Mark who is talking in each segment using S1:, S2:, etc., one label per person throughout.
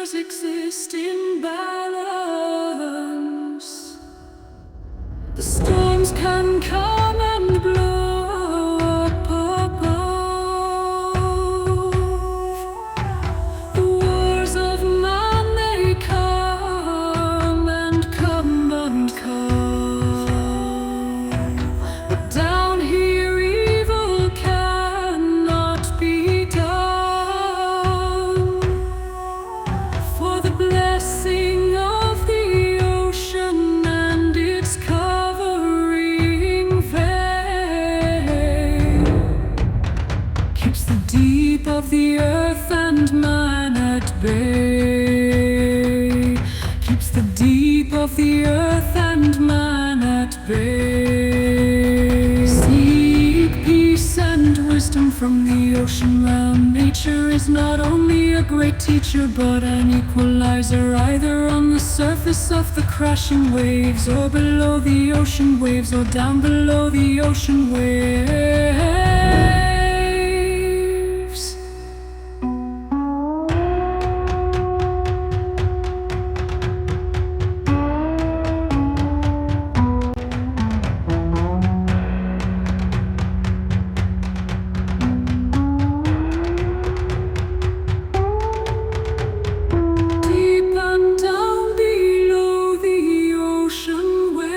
S1: creatures exist in balance. The storms can come and blow up above. The wars of man, they come and come and come. But down here evil cannot be done. For the blessing of the ocean and its covering veil keeps the deep of the earth and man at bay. Keeps the deep of the earth and man at bay. Seek peace and wisdom from the ocean realm. Nature is not only a great teacher but an equalizer, either on the surface of the crashing waves, or below the ocean waves, or down below the ocean waves. Deep and down below the ocean waves,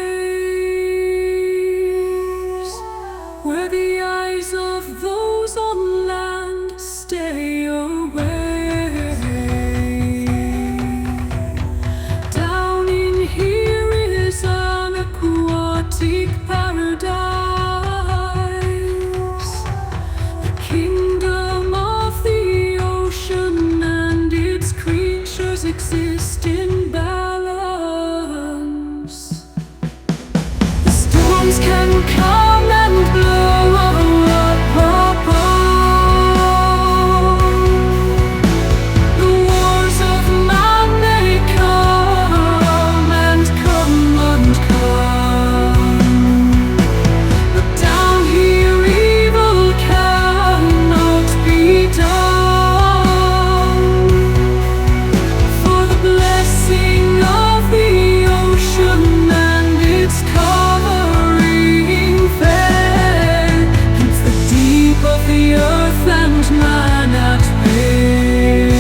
S1: where the eyes of those on land stay away. Down in here is an aquatic paradise, the kingdom of the ocean and its creatures exist in balance. The storms can come and blow up above. The wars of man, they come and come and come. But down here evil cannot be done. For the blessing of the ocean and its covering veil keeps the deep of the earth and man at bay.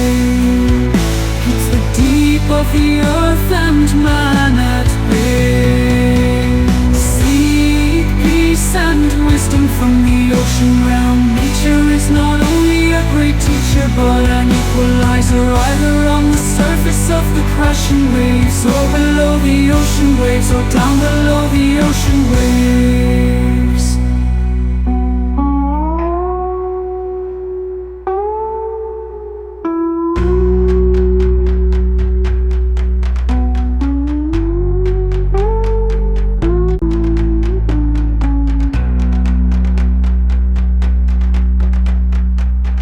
S1: Keeps the deep of the earth and man at bay. Seek peace and wisdom from the ocean realm. Nature is not only a great teacher but an equalizer, either on the surface of the crashing waves, or below the ocean waves, or down below the ocean waves.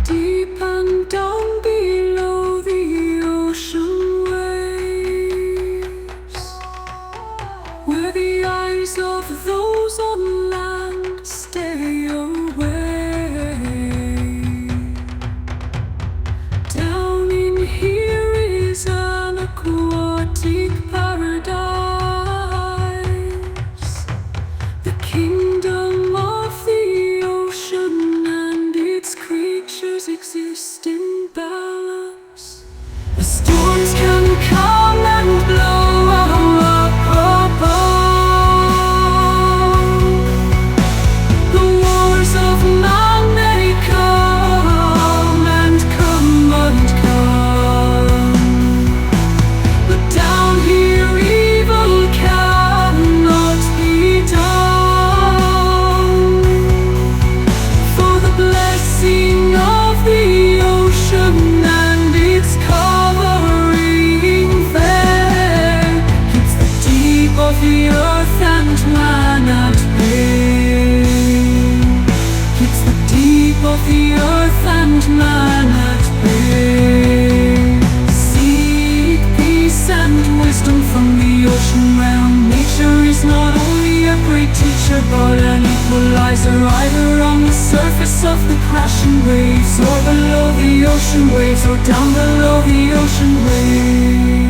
S1: Deep and down below the ocean waves, where the eyes of those on land stay away. Down in here is an aquatic paradise, the kingdom of the ocean and its creatures exist in balance. The storms can come and blow up above. The wars of man, they come and come and come. But down here evil cannot be done. For the blessing of the ocean and its covering veil keeps the deep of the earth and man at bay. Keeps the deep of the earth and man at bay. Seek peace and wisdom from the ocean realm. Nature is not only a great teacher but an equalizer, either on the surface above the crashing waves, or below the ocean waves, or down below the ocean waves.